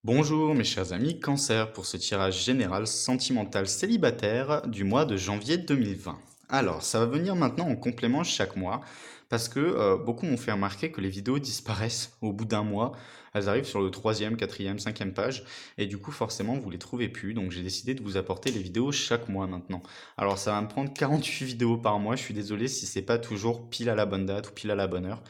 Bonjour mes chers amis, Cancer pour ce tirage général sentimental célibataire du mois de janvier 2020. Alors, ça va venir maintenant en complément chaque mois parce que beaucoup m'ont fait remarquer que les vidéos disparaissent au bout d'un mois. Elles arrivent sur le troisième, quatrième, cinquième page et du coup forcément vous les trouvez plus. Donc j'ai décidé de vous apporter les vidéos chaque mois maintenant. Alors ça va me prendre 48 vidéos par mois. Je suis désolé si c'est pas toujours pile à la bonne date ou pile à la bonne heure.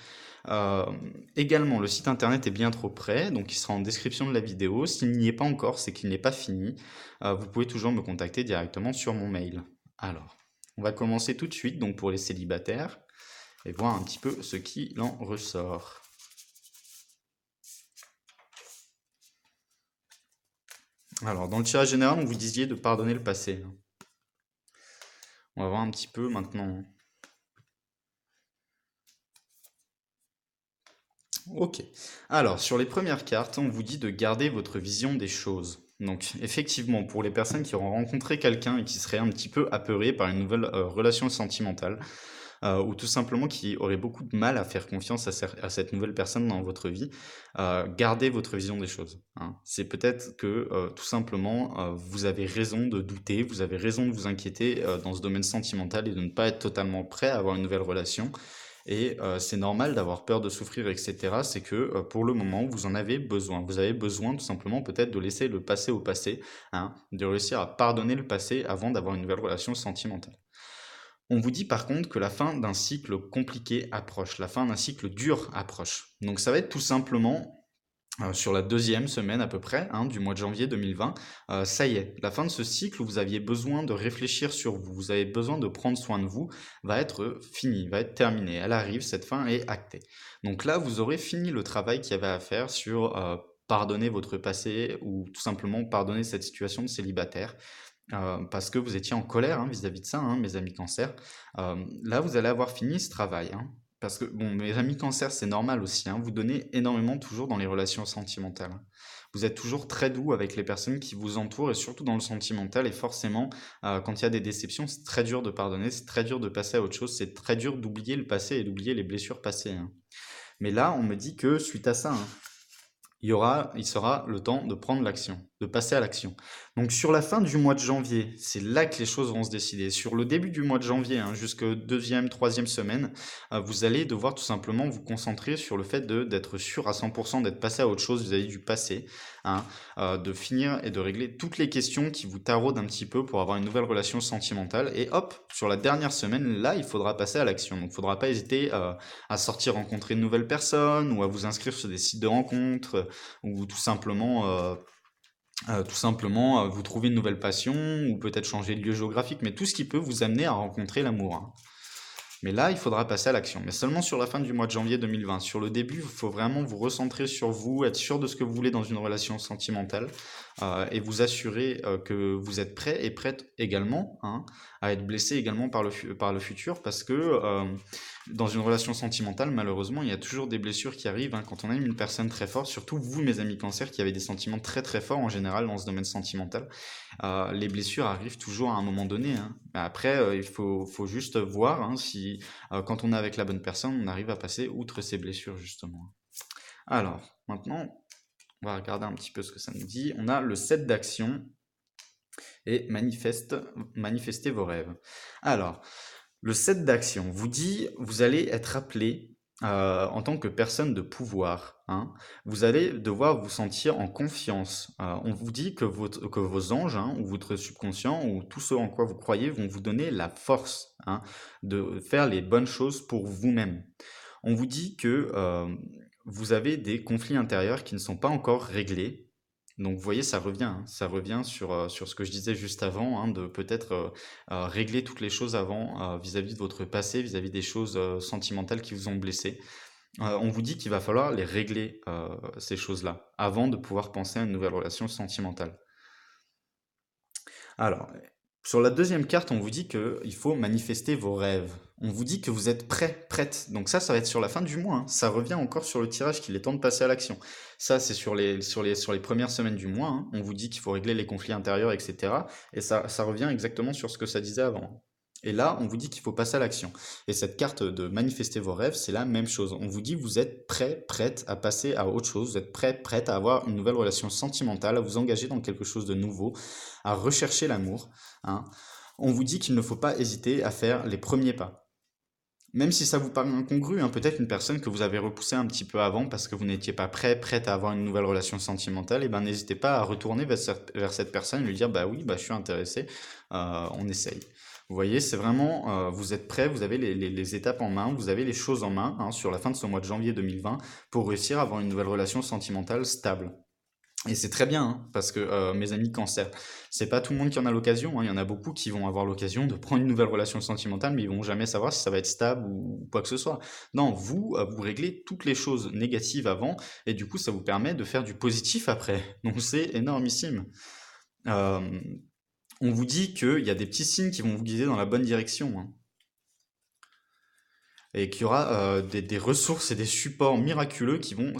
Euh, Également, le site internet est bien trop prêt, donc il sera en description de la vidéo. S'il n'y est pas encore, c'est qu'il n'est pas fini. Vous pouvez toujours me contacter directement sur mon mail. Alors, on va commencer tout de suite donc pour les célibataires et voir un petit peu ce qu'il en ressort. Alors, dans le tirage général, on vous disiez de pardonner le passé. On va voir un petit peu maintenant. Ok. Alors, sur les premières cartes, on vous dit de garder votre vision des choses. Donc, effectivement, pour les personnes qui auront rencontré quelqu'un et qui seraient un petit peu apeurées par une nouvelle relation sentimentale, ou tout simplement qui auraient beaucoup de mal à faire confiance à cette nouvelle personne dans votre vie, gardez votre vision des choses, hein. C'est peut-être que, tout simplement, vous avez raison de douter, vous avez raison de vous inquiéter dans ce domaine sentimental et de ne pas être totalement prêt à avoir une nouvelle relation. Et c'est normal d'avoir peur de souffrir, etc. C'est que pour le moment, vous en avez besoin. Vous avez besoin tout simplement peut-être de laisser le passé au passé, hein, de réussir à pardonner le passé avant d'avoir une nouvelle relation sentimentale. On vous dit par contre que la fin d'un cycle compliqué approche, la fin d'un cycle dur approche. Donc ça va être tout simplement sur la deuxième semaine à peu près, hein, du mois de janvier 2020, ça y est, la fin de ce cycle où vous aviez besoin de réfléchir sur vous, vous avez besoin de prendre soin de vous, va être finie, va être terminée. Elle arrive, cette fin est actée. Donc là, vous aurez fini le travail qu'il y avait à faire sur pardonner votre passé ou tout simplement pardonner cette situation de célibataire. Parce que vous étiez en colère hein, vis-à-vis de ça, hein, mes amis cancer. Là, vous allez avoir fini ce travail, hein. Parce que, bon, mes amis cancer, c'est normal aussi, hein, vous donnez énormément toujours dans les relations sentimentales, hein. Vous êtes toujours très doux avec les personnes qui vous entourent et surtout dans le sentimental. Et forcément, quand il y a des déceptions, c'est très dur de pardonner, c'est très dur de passer à autre chose, c'est très dur d'oublier le passé et d'oublier les blessures passées, hein. Mais là, on me dit que suite à ça, hein, il sera le temps de prendre l'action, de passer à l'action. Donc sur la fin du mois de janvier, c'est là que les choses vont se décider. Sur le début du mois de janvier, hein, jusqu'au deuxième, troisième semaine, vous allez devoir tout simplement vous concentrer sur le fait d'être sûr à 100% d'être passé à autre chose vis-à-vis du passé, hein, de finir et de régler toutes les questions qui vous taraudent un petit peu pour avoir une nouvelle relation sentimentale. Et hop, sur la dernière semaine, là, il faudra passer à l'action. Donc il ne faudra pas hésiter à sortir rencontrer de nouvelles personnes ou à vous inscrire sur des sites de rencontres ou tout simplement vous trouver une nouvelle passion ou peut-être changer de lieu géographique, mais tout ce qui peut vous amener à rencontrer l'amour, hein. Mais là, il faudra passer à l'action, mais seulement sur la fin du mois de janvier 2020. Sur le début, il faut vraiment vous recentrer sur vous, être sûr de ce que vous voulez dans une relation sentimentale et vous assurer que vous êtes prêt et prête également hein, à être blessé également par le futur parce que dans une relation sentimentale, malheureusement, il y a toujours des blessures qui arrivent hein, quand on aime une personne très forte, surtout vous, mes amis cancer, qui avez des sentiments très très forts en général dans ce domaine sentimental. Les blessures arrivent toujours à un moment donné, hein. Mais après, faut juste voir hein, si quand on est avec la bonne personne, on arrive à passer outre ces blessures justement. Alors, maintenant, on va regarder un petit peu ce que ça nous dit. On a le set d'action et manifester vos rêves. Alors, le set d'action vous dit, vous allez être appelé en tant que personne de pouvoir, hein. Vous allez devoir vous sentir en confiance. On vous dit que vos anges, hein, ou votre subconscient, ou tout ce en quoi vous croyez, vont vous donner la force hein, de faire les bonnes choses pour vous-même. On vous dit que vous avez des conflits intérieurs qui ne sont pas encore réglés. Donc vous voyez, ça revient sur ce que je disais juste avant, hein, de peut-être régler toutes les choses avant vis-à-vis de votre passé, vis-à-vis des choses sentimentales qui vous ont blessé. On vous dit qu'il va falloir les régler, ces choses-là, avant de pouvoir penser à une nouvelle relation sentimentale. Alors, sur la deuxième carte, on vous dit qu'il faut manifester vos rêves. On vous dit que vous êtes prêt, prête. Donc ça va être sur la fin du mois, hein. Ça revient encore sur le tirage qu'il est temps de passer à l'action. Ça, c'est sur les premières semaines du mois, hein. On vous dit qu'il faut régler les conflits intérieurs, etc. Et ça revient exactement sur ce que ça disait avant. Et là, on vous dit qu'il faut passer à l'action. Et cette carte de manifester vos rêves, c'est la même chose. On vous dit que vous êtes prêt, prête à passer à autre chose, vous êtes prêt, prête à avoir une nouvelle relation sentimentale, à vous engager dans quelque chose de nouveau, à rechercher l'amour, hein. On vous dit qu'il ne faut pas hésiter à faire les premiers pas. Même si ça vous paraît incongru, hein, peut-être une personne que vous avez repoussée un petit peu avant parce que vous n'étiez pas prêt, prête à avoir une nouvelle relation sentimentale, et ben n'hésitez pas à retourner vers cette personne et lui dire bah oui, bah je suis intéressé, on essaye. Vous voyez, c'est vraiment, vous êtes prêt, vous avez les étapes en main, vous avez les choses en main, hein, sur la fin de ce mois de janvier 2020 pour réussir à avoir une nouvelle relation sentimentale stable. Et c'est très bien, hein, parce que mes amis cancer, c'est pas tout le monde qui en a l'occasion, hein. Il y en a beaucoup qui vont avoir l'occasion de prendre une nouvelle relation sentimentale, mais ils vont jamais savoir si ça va être stable ou quoi que ce soit. Non, vous, vous réglez toutes les choses négatives avant, et du coup, ça vous permet de faire du positif après. Donc c'est énormissime. Euh, on vous dit qu'il y a des petits signes qui vont vous guider dans la bonne direction, hein, et qu'il y aura des ressources et des supports miraculeux qui vont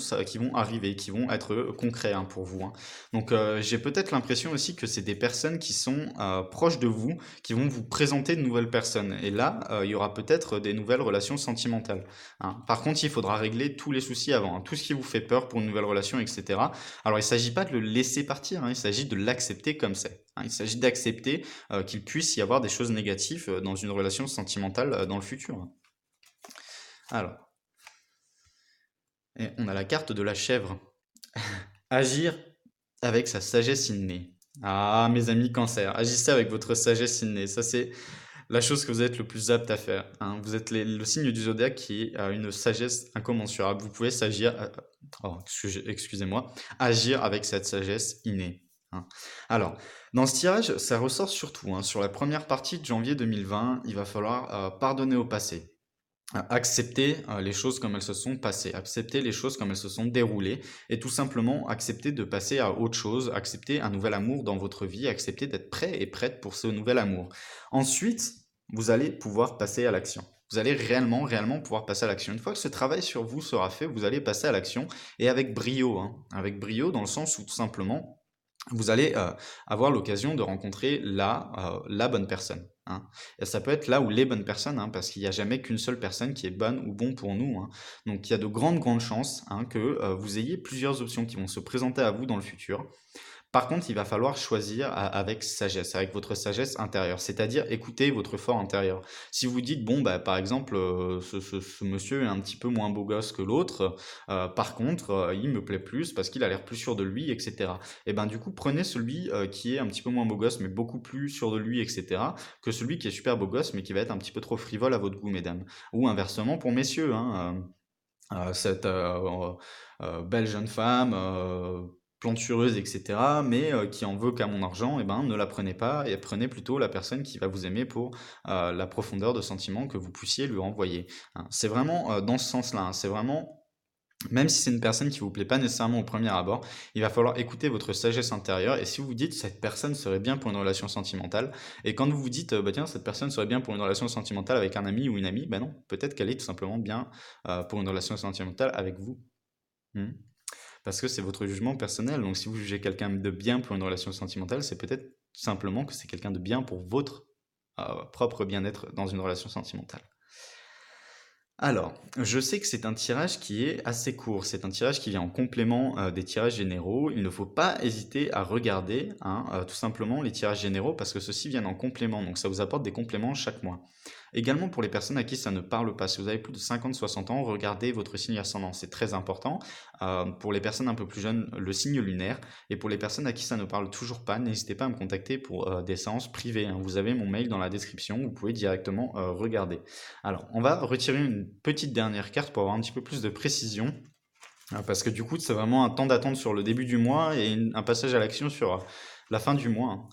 arriver, qui vont être concrets, hein, pour vous, hein. Donc j'ai peut-être l'impression aussi que c'est des personnes qui sont proches de vous, qui vont vous présenter de nouvelles personnes. Et là, il y aura peut-être des nouvelles relations sentimentales, hein. Par contre, il faudra régler tous les soucis avant, hein, tout ce qui vous fait peur pour une nouvelle relation, etc. Alors il ne s'agit pas de le laisser partir, hein, il s'agit de l'accepter comme c'est, hein. Il s'agit d'accepter qu'il puisse y avoir des choses négatives dans une relation sentimentale dans le futur, hein. Alors, et on a la carte de la chèvre. Agir avec sa sagesse innée. Ah, mes amis cancer, agissez avec votre sagesse innée. Ça, c'est la chose que vous êtes le plus apte à faire, hein. Vous êtes le signe du zodiaque qui a une sagesse incommensurable. Vous pouvez excusez-moi, agir avec cette sagesse innée, hein. Alors, dans ce tirage, ça ressort surtout, hein, sur la première partie de janvier 2020, il va falloir pardonner au passé. Accepter les choses comme elles se sont passées, accepter les choses comme elles se sont déroulées, et tout simplement accepter de passer à autre chose, accepter un nouvel amour dans votre vie, accepter d'être prêt et prête pour ce nouvel amour. Ensuite, vous allez pouvoir passer à l'action. Vous allez réellement, réellement pouvoir passer à l'action. Une fois que ce travail sur vous sera fait, vous allez passer à l'action, et avec brio, hein, avec brio dans le sens où tout simplement vous allez avoir l'occasion de rencontrer la bonne personne, hein. Et ça peut être là où les bonnes personnes, hein, parce qu'il n'y a jamais qu'une seule personne qui est bonne ou bon pour nous, hein. Donc il y a de grandes, grandes chances, hein, que vous ayez plusieurs options qui vont se présenter à vous dans le futur. Par contre, il va falloir choisir avec sagesse, avec votre sagesse intérieure, c'est-à-dire écouter votre fort intérieur. Si vous dites, bon, bah, par exemple, ce monsieur est un petit peu moins beau gosse que l'autre, par contre, il me plaît plus parce qu'il a l'air plus sûr de lui, etc. Et ben du coup, prenez celui qui est un petit peu moins beau gosse, mais beaucoup plus sûr de lui, etc., que celui qui est super beau gosse, mais qui va être un petit peu trop frivole à votre goût, mesdames. Ou inversement pour messieurs, hein, cette belle jeune femme, plantureuse, etc., mais qui en veut qu'à mon argent, et ben ne la prenez pas et prenez plutôt la personne qui va vous aimer pour la profondeur de sentiment que vous puissiez lui renvoyer, hein. C'est vraiment dans ce sens-là, hein. C'est vraiment, même si c'est une personne qui vous plaît pas nécessairement au premier abord, il va falloir écouter votre sagesse intérieure. Et si vous vous dites cette personne serait bien pour une relation sentimentale, et quand vous vous dites bah tiens cette personne serait bien pour une relation sentimentale avec un ami ou une amie, bah non, peut-être qu'elle est tout simplement bien pour une relation sentimentale avec vous. Hmm. Parce que c'est votre jugement personnel. Donc si vous jugez quelqu'un de bien pour une relation sentimentale, c'est peut-être simplement que c'est quelqu'un de bien pour votre propre bien-être dans une relation sentimentale. Alors, je sais que c'est un tirage qui est assez court, c'est un tirage qui vient en complément des tirages généraux. Il ne faut pas hésiter à regarder, hein, tout simplement les tirages généraux parce que ceux-ci viennent en complément, donc ça vous apporte des compléments chaque mois. Également pour les personnes à qui ça ne parle pas, si vous avez plus de 50-60 ans, regardez votre signe ascendant, c'est très important. Pour les personnes un peu plus jeunes, le signe lunaire. Et pour les personnes à qui ça ne parle toujours pas, n'hésitez pas à me contacter pour des séances privées, hein. Vous avez mon mail dans la description, vous pouvez directement regarder. Alors, on va retirer une petite dernière carte pour avoir un petit peu plus de précision, parce que du coup, c'est vraiment un temps d'attente sur le début du mois et un passage à l'action sur la fin du mois, hein.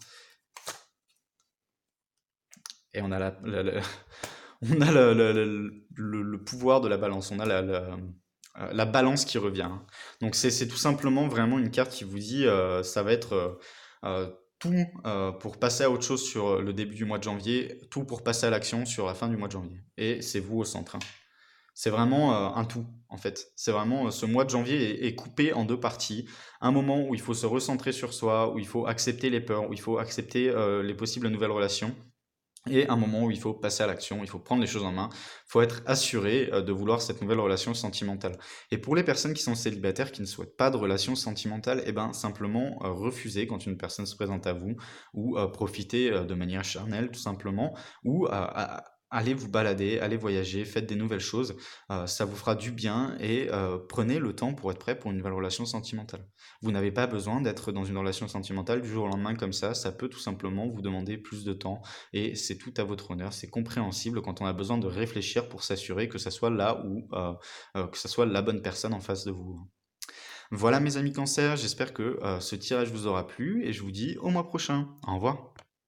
Et on a on a le pouvoir de la balance, on a la balance qui revient, hein. Donc c'est tout simplement vraiment une carte qui vous dit ça va être tout pour passer à autre chose sur le début du mois de janvier, tout pour passer à l'action sur la fin du mois de janvier. Et c'est vous au centre, hein. C'est vraiment un tout, en fait. C'est vraiment ce mois de janvier est coupé en deux parties. Un moment où il faut se recentrer sur soi, où il faut accepter les peurs, où il faut accepter les possibles nouvelles relations, et un moment où il faut passer à l'action, il faut prendre les choses en main, il faut être assuré, de vouloir cette nouvelle relation sentimentale. Et pour les personnes qui sont célibataires, qui ne souhaitent pas de relation sentimentale, et ben, simplement, refuser quand une personne se présente à vous ou, profiter, de manière charnelle tout simplement ou, a allez vous balader, allez voyager, faites des nouvelles choses, ça vous fera du bien et prenez le temps pour être prêt pour une nouvelle relation sentimentale. Vous n'avez pas besoin d'être dans une relation sentimentale du jour au lendemain comme ça peut tout simplement vous demander plus de temps, et c'est tout à votre honneur. C'est compréhensible quand on a besoin de réfléchir pour s'assurer que ça soit là où, que ça soit la bonne personne en face de vous. Voilà mes amis cancers, j'espère que ce tirage vous aura plu et je vous dis au mois prochain. Au revoir.